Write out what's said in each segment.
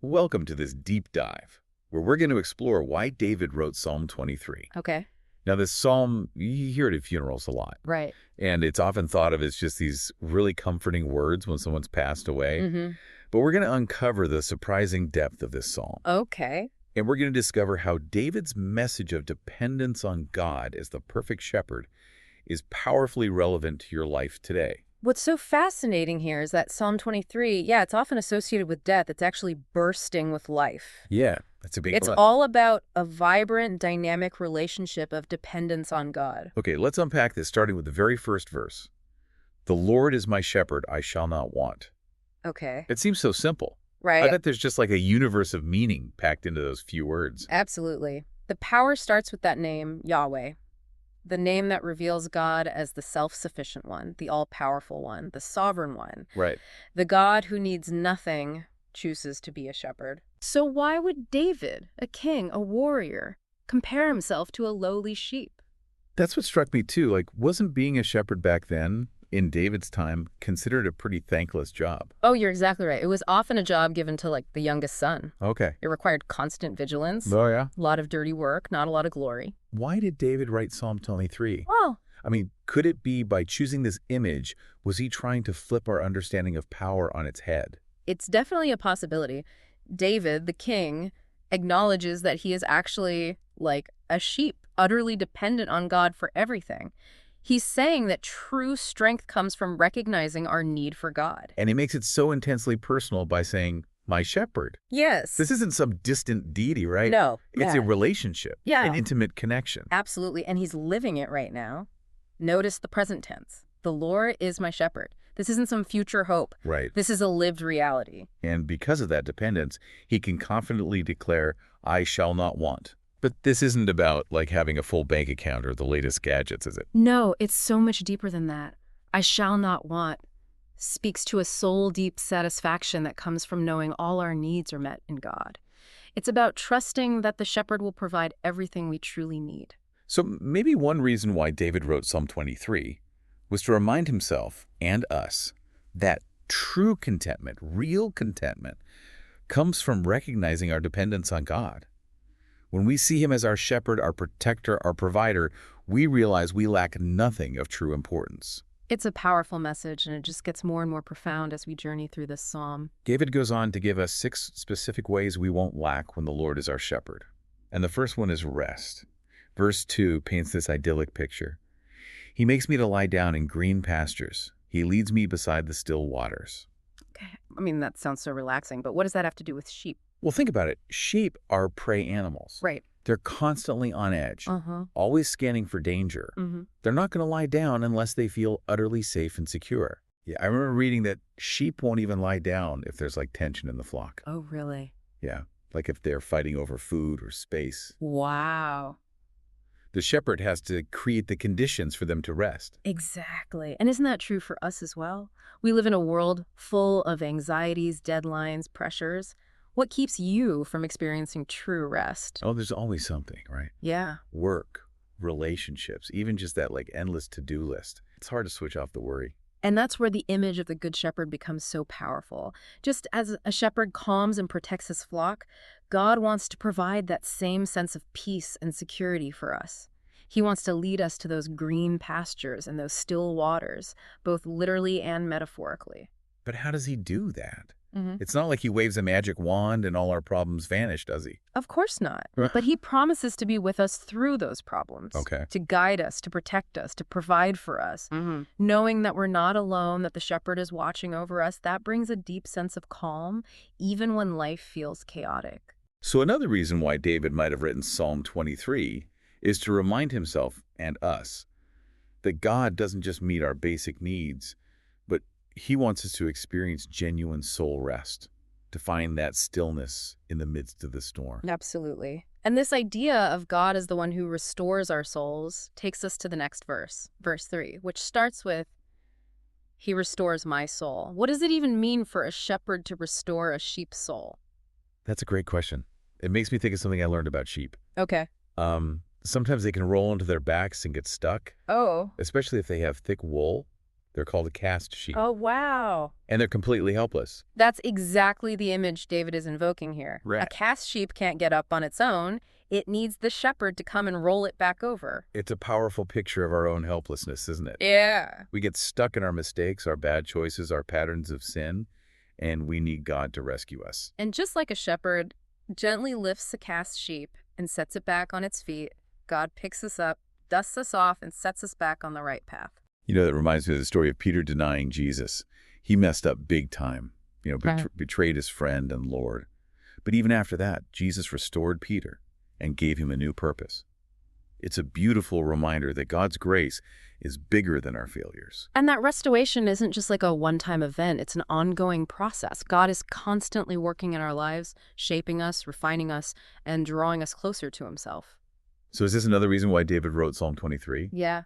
Welcome to this deep dive, where we're going to explore why David wrote Psalm 23. Okay. Now, this psalm, you hear it at funerals a lot, Right. and it's often thought of as just these really comforting words when someone's passed away. Mm-hmm. But we're going to uncover the surprising depth of this psalm, Okay. and we're going to discover how David's message of dependence on God as the perfect shepherd is powerfully relevant to your life today. What's so fascinating here is that Psalm 23, it's often associated with death. It's actually bursting with life. Yeah, that's a big It's plus. all about a vibrant, dynamic relationship of dependence on God. Okay, let's unpack this, starting with the very first verse. The Lord is my shepherd, I shall not want. Okay. It seems so simple. I Right. bet there's just like a universe of meaning packed into those few words. Absolutely. The power starts with that name, Yahweh. The name that reveals God as the self-sufficient one, the all-powerful one, the sovereign one. Right. The God who needs nothing chooses to be a shepherd. So why would David, a king, a warrior, compare himself to a lowly sheep? That's what struck me too. Like, wasn't being a shepherd back then, in David's time, considered a pretty thankless job? Oh, you're exactly right. It was often a job given to, like, the youngest son. Okay. It required constant vigilance, Oh, yeah. a lot of dirty work, not a lot of glory. Why did David write Psalm 23? Well, I mean, could it be by choosing this image, was he trying to flip our understanding of power on its head? it's definitely a possibility. David, the king, acknowledges that he is actually like a sheep, utterly dependent on God for everything. He's saying that true strength comes from recognizing our need for God. And he makes it so intensely personal by saying, my shepherd. Yes. This isn't some distant deity, right? No. It's a relationship, Yeah. an intimate connection. Absolutely. And he's living it right now. Notice the present tense. The Lord is my shepherd. This isn't some future hope. Right. This is a lived reality. And because of that dependence, he can confidently declare, I shall not want. But this isn't about like having a full bank account or the latest gadgets, is it? No, it's so much deeper than that. I shall not want speaks to a soul-deep satisfaction that comes from knowing all our needs are met in God. It's about trusting that the shepherd will provide everything we truly need. So maybe one reason why David wrote Psalm 23 was to remind himself and us that true contentment, real contentment, comes from recognizing our dependence on God. When we see him as our shepherd, our protector, our provider, we realize we lack nothing of true importance. It's a powerful message, and it just gets more and more profound as we journey through this psalm. David goes on to give us 6 specific ways we won't lack when the Lord is our shepherd. And the first one is rest. Verse 2 paints this idyllic picture. He makes me to lie down in green pastures. He leads me beside the still waters. Okay. I mean, that sounds so relaxing, but what does that have to do with sheep? Well, think about it. Sheep are prey animals. Right. They're constantly on edge, Uh-huh. always scanning for danger. Mm-hmm. They're not going to lie down unless they feel utterly safe and secure. Yeah, I remember reading that sheep won't even lie down if there's like tension in the flock. Oh, really? Yeah, like if they're fighting over food or space. Wow. The shepherd has to create the conditions for them to rest. Exactly. And isn't that true for us as well? We live in a world full of anxieties, deadlines, pressures. What keeps you from experiencing true rest? Oh, there's always something, right? Yeah. Work, relationships, even just that like endless to-do list. It's hard to switch off the worry. And that's where the image of the Good Shepherd becomes so powerful. Just as a shepherd calms and protects his flock, God wants to provide that same sense of peace and security for us. He wants to lead us to those green pastures and those still waters, both literally and metaphorically. But how does he do that? Mm-hmm. It's not like he waves a magic wand and all our problems vanish, does he? Of course not. But he promises to be with us through those problems. Okay. To guide us, to protect us, to provide for us. Mm-hmm. Knowing that we're not alone, that the shepherd is watching over us, that brings a deep sense of calm, even when life feels chaotic. So another reason why David might have written Psalm 23 is to remind himself and us that God doesn't just meet our basic needs, but he wants us to experience genuine soul rest, to find that stillness in the midst of the storm. Absolutely. And this idea of God as the one who restores our souls takes us to the next verse, verse 3, which starts with, He restores my soul. What does it even mean for a shepherd to restore a sheep's soul? That's a great question. It makes me think of something I learned about sheep. Okay. Sometimes they can roll onto their backs and get stuck, Oh. especially if they have thick wool. They're called a cast sheep, Oh, wow. and they're completely helpless. That's exactly the image David is invoking here. A Right. cast sheep can't get up on its own. It needs the shepherd to come and roll it back over. It's a powerful picture of our own helplessness, isn't it? Yeah. We get stuck in our mistakes, our bad choices, our patterns of sin, and we need God to rescue us. And just like a shepherd gently lifts a cast sheep and sets it back on its feet, God picks us up, dusts us off, and sets us back on the right path. You know, that reminds me of the story of Peter denying Jesus. He messed up big time, Right. betrayed his friend and Lord. But even after that, Jesus restored Peter and gave him a new purpose. It's a beautiful reminder that God's grace is bigger than our failures. And that restoration isn't just like a one-time event. It's an ongoing process. God is constantly working in our lives, shaping us, refining us, and drawing us closer to himself. So is this another reason why David wrote Psalm 23? Yeah.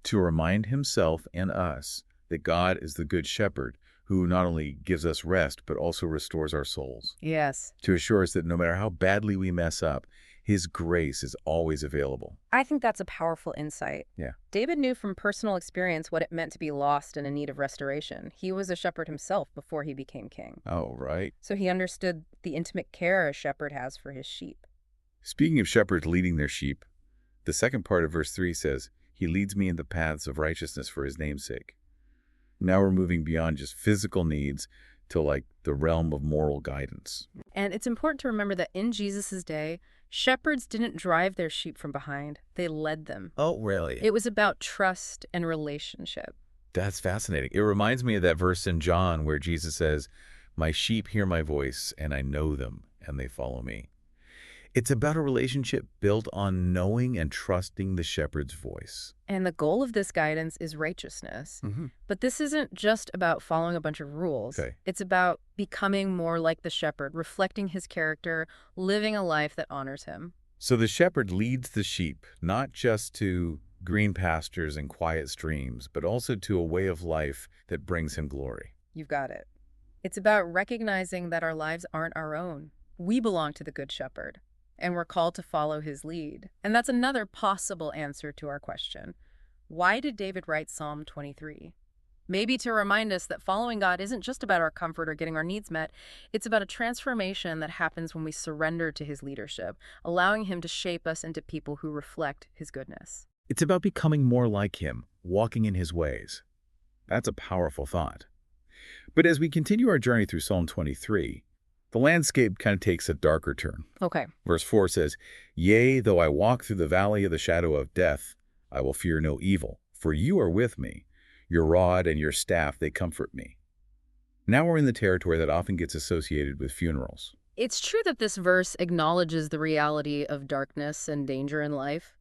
To remind himself and us that God is the good shepherd who not only gives us rest, but also restores our souls. Yes. To assure us that no matter how badly we mess up, his grace is always available. I think that's a powerful insight. Yeah. David knew from personal experience what it meant to be lost and in need of restoration. He was a shepherd himself before he became king. Oh, right. So he understood the intimate care a shepherd has for his sheep. Speaking of shepherds leading their sheep, the second part of verse 3 says, he leads me in the paths of righteousness for his name's sake. Now we're moving beyond just physical needs to like the realm of moral guidance. And it's important to remember that in Jesus' day, shepherds didn't drive their sheep from behind. They led them. Oh, really? It was about trust and relationship. That's fascinating. It reminds me of that verse in John where Jesus says, my sheep hear my voice and I know them and they follow me. It's about a relationship built on knowing and trusting the shepherd's voice. And the goal of this guidance is righteousness. But this isn't just about following a bunch of rules. Okay. It's about becoming more like the shepherd, reflecting his character, living a life that honors him. So the shepherd leads the sheep, not just to green pastures and quiet streams, but also to a way of life that brings him glory. You've got it. It's about recognizing that our lives aren't our own. We belong to the Good Shepherd, and we're called to follow his lead. And that's another possible answer to our question. Why did David write Psalm 23? Maybe to remind us that following God isn't just about our comfort or getting our needs met. It's about a transformation that happens when we surrender to his leadership, allowing him to shape us into people who reflect his goodness. It's about becoming more like him, walking in his ways. That's a powerful thought. But as we continue our journey through Psalm 23, the landscape kind of takes a darker turn. Okay. Verse 4 says, yea, though I walk through the valley of the shadow of death, I will fear no evil, for you are with me. Your rod and your staff, they comfort me. Now we're in the territory that often gets associated with funerals. It's true that this verse acknowledges the reality of darkness and danger in life,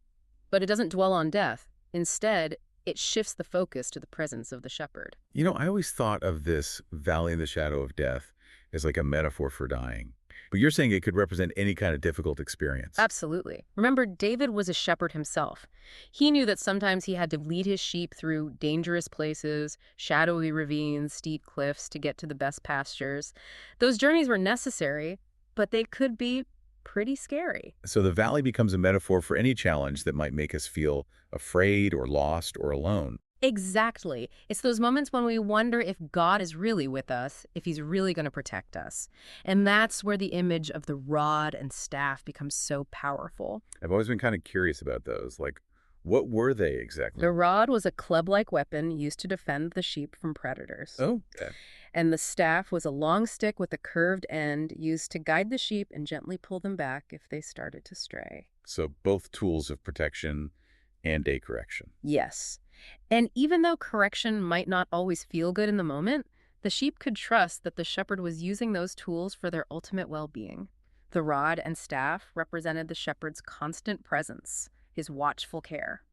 but it doesn't dwell on death. Instead, it shifts the focus to the presence of the shepherd. You know, I always thought of this valley in the shadow of death as like a metaphor for dying. But you're saying it could represent any kind of difficult experience. Absolutely. Remember, David was a shepherd himself. He knew that sometimes he had to lead his sheep through dangerous places, shadowy ravines, steep cliffs to get to the best pastures. Those journeys were necessary, but they could be pretty scary. So the valley becomes a metaphor for any challenge that might make us feel afraid or lost or alone. Exactly. It's those moments when we wonder if God is really with us, if he's really going to protect us. And that's where the image of the rod and staff becomes so powerful. I've always been kind of curious about those. Like, what were they exactly? The rod was a club-like weapon used to defend the sheep from predators. Oh, okay. And the staff was a long stick with a curved end used to guide the sheep and gently pull them back if they started to stray. So both tools of protection and day correction. Yes. And even though correction might not always feel good in the moment, the sheep could trust that the shepherd was using those tools for their ultimate well-being. The rod and staff represented the shepherd's constant presence, his watchful care.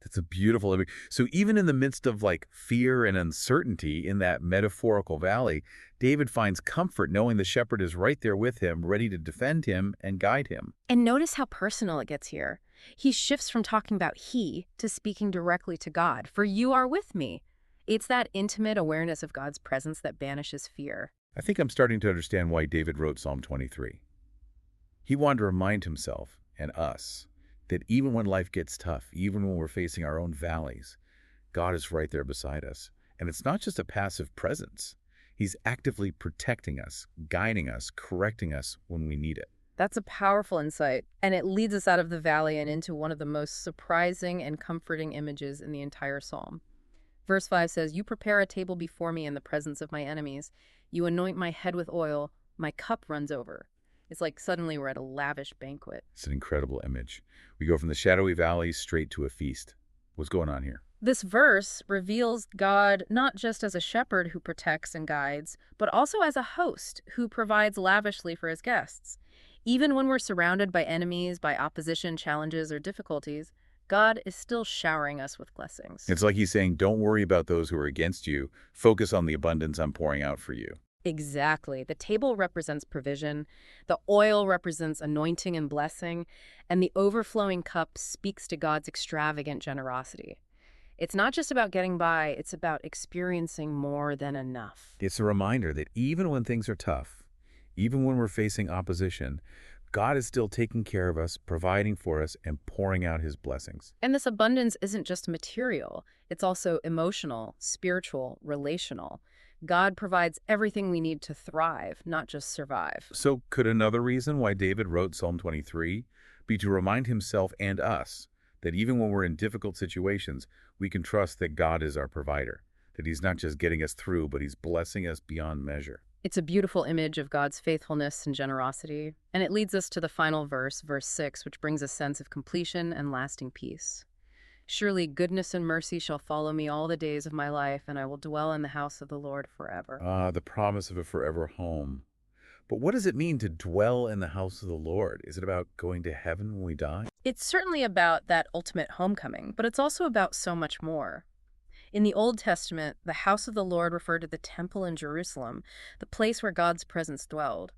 That's a beautiful image. So even in the midst of like fear and uncertainty in that metaphorical valley, David finds comfort knowing the shepherd is right there with him, ready to defend him and guide him. And notice how personal it gets here. He shifts from talking about he to speaking directly to God. For you are with me. It's that intimate awareness of God's presence that banishes fear. I think I'm starting to understand why David wrote Psalm 23. He wanted to remind himself and us that even when life gets tough, even when we're facing our own valleys, God is right there beside us. And it's not just a passive presence. He's actively protecting us, guiding us, correcting us when we need it. That's a powerful insight, and it leads us out of the valley and into one of the most surprising and comforting images in the entire psalm. Verse 5 says, "You prepare a table before me in the presence of my enemies. You anoint my head with oil. My cup runs over." It's like suddenly we're at a lavish banquet. It's an incredible image. We go from the shadowy valley straight to a feast. What's going on here? This verse reveals God not just as a shepherd who protects and guides, but also as a host who provides lavishly for his guests. Even when we're surrounded by enemies, by opposition, challenges, or difficulties, God is still showering us with blessings. It's like he's saying, don't worry about those who are against you. Focus on the abundance I'm pouring out for you. Exactly. The table represents provision, the oil represents anointing and blessing, and the overflowing cup speaks to God's extravagant generosity. It's not just about getting by, it's about experiencing more than enough. It's a reminder that even when things are tough, even when we're facing opposition, God is still taking care of us, providing for us, and pouring out his blessings. And this abundance isn't just material, it's also emotional, spiritual, relational. God provides everything we need to thrive, not just survive. So could another reason why David wrote Psalm 23 be to remind himself and us that even when we're in difficult situations, we can trust that God is our provider, that he's not just getting us through, but he's blessing us beyond measure. It's a beautiful image of God's faithfulness and generosity, and it leads us to the final verse, verse 6, which brings a sense of completion and lasting peace. "Surely goodness and mercy shall follow me all the days of my life, and I will dwell in the house of the Lord forever." The promise of a forever home. But what does it mean to dwell in the house of the Lord? Is it about going to heaven when we die? It's certainly about that ultimate homecoming, but it's also about so much more. In the Old Testament, the house of the Lord referred to the temple in Jerusalem, the place where God's presence dwelled.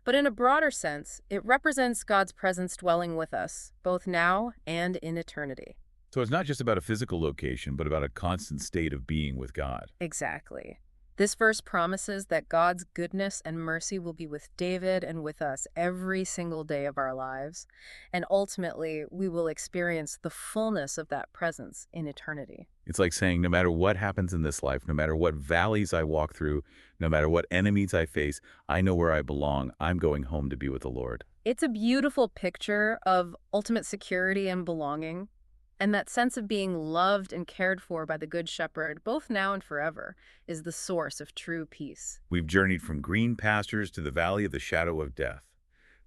But in a broader sense, it represents God's presence dwelling with us, both now and in eternity. So it's not just about a physical location, but about a constant state of being with God. Exactly. This verse promises that God's goodness and mercy will be with David and with us every single day of our lives, and ultimately we will experience the fullness of that presence in eternity. It's like saying, no matter what happens in this life, no matter what valleys I walk through, no matter what enemies I face, I know where I belong. I'm going home to be with the Lord. It's a beautiful picture of ultimate security and belonging, and that sense of being loved and cared for by the Good Shepherd, both now and forever, is the source of true peace. We've journeyed from green pastures to the valley of the shadow of death,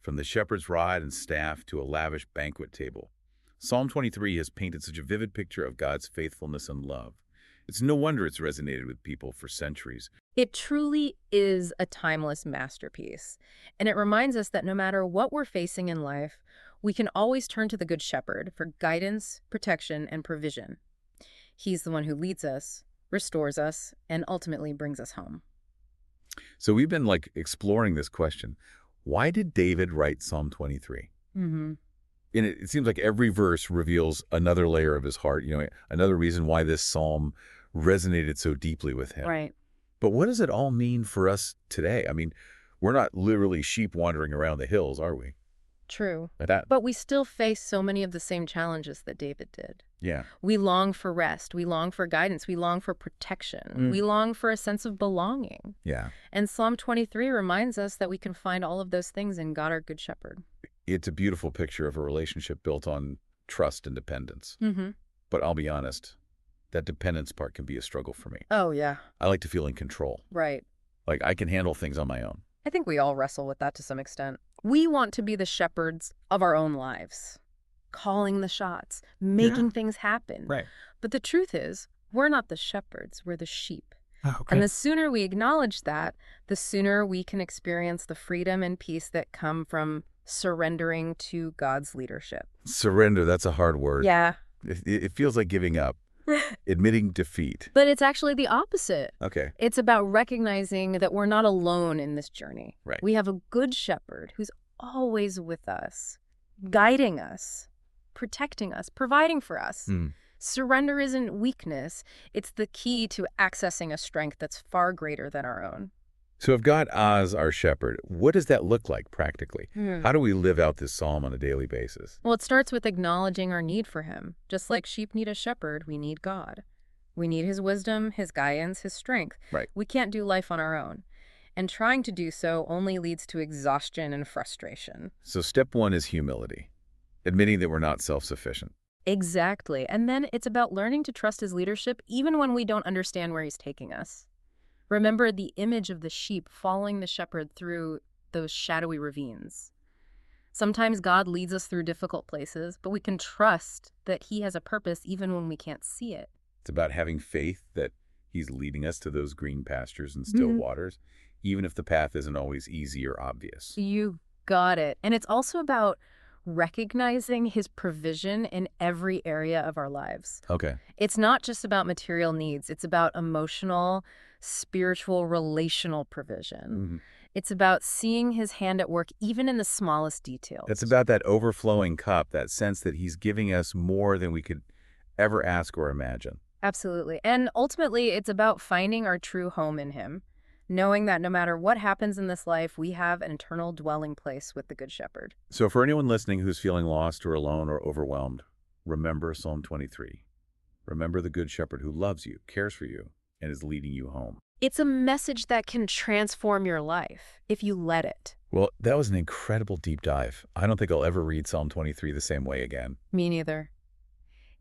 from the shepherd's rod and staff to a lavish banquet table. Psalm 23 has painted such a vivid picture of God's faithfulness and love. It's no wonder it's resonated with people for centuries. It truly is a timeless masterpiece, and it reminds us that no matter what we're facing in life, we can always turn to the Good Shepherd for guidance, protection, and provision. He's the one who leads us, restores us, and ultimately brings us home. So we've been exploring this question. Why did David write Psalm 23? Mm-hmm. And it seems like every verse reveals another layer of his heart, another reason why this psalm resonated so deeply with him. Right. But what does it all mean for us today? I mean, we're not literally sheep wandering around the hills, are we? True. Like that. But we still face so many of the same challenges that David did. Yeah. We long for rest. We long for guidance. We long for protection. We long for a sense of belonging. Yeah. And Psalm 23 reminds us that we can find all of those things in God, our Good Shepherd. It's a beautiful picture of a relationship built on trust and dependence. Mm-hmm. But I'll be honest, that dependence part can be a struggle for me. Oh, yeah. I like to feel in control. Right. Like I can handle things on my own. I think we all wrestle with that to some extent. We want to be the shepherds of our own lives, calling the shots, making things happen. Right. But the truth is, we're not the shepherds, we're the sheep. Oh, okay. And the sooner we acknowledge that, the sooner we can experience the freedom and peace that come from surrendering to God's leadership. Surrender, that's a hard word. Yeah. It feels like giving up, admitting defeat. But it's actually the opposite. Okay. It's about recognizing that we're not alone in this journey. Right. We have a good shepherd who's always with us, guiding us, protecting us, providing for us. Surrender isn't weakness. It's the key to accessing a strength that's far greater than our own. So if God is our shepherd, what does that look like practically? How do we live out this psalm on a daily basis? Well, it starts with acknowledging our need for him. Just like sheep need a shepherd, we need God. We need his wisdom, his guidance, his strength. Right. We can't do life on our own. And trying to do so only leads to exhaustion and frustration. So step one is humility, admitting that we're not self-sufficient. Exactly. And then it's about learning to trust his leadership even when we don't understand where he's taking us. Remember the image of the sheep following the shepherd through those shadowy ravines. Sometimes God leads us through difficult places, but we can trust that he has a purpose even when we can't see it. It's about having faith that he's leading us to those green pastures and still waters, even if the path isn't always easy or obvious. You got it. And it's also about recognizing his provision in every area of our lives. Okay. It's not just about material needs. It's about emotional, spiritual, relational provision. It's about seeing his hand at work even in the smallest details. It's about that overflowing cup, that sense that he's giving us more than we could ever ask or imagine. Absolutely. And ultimately, it's about finding our true home in him, knowing that no matter what happens in this life, we have an eternal dwelling place with the Good Shepherd. So for anyone listening who's feeling lost or alone or overwhelmed, remember Psalm 23. Remember the Good Shepherd who loves you, cares for you, and is leading you home. It's a message that can transform your life if you let it. Well, that was an incredible deep dive. I don't think I'll ever read Psalm 23 the same way again. Me neither.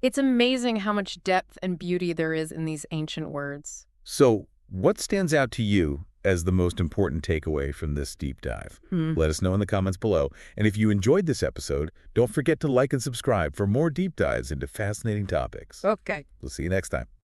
It's amazing how much depth and beauty there is in these ancient words. So what stands out to you as the most important takeaway from this deep dive? Let us know in the comments below. And if you enjoyed this episode, don't forget to like and subscribe for more deep dives into fascinating topics. Okay. We'll see you next time.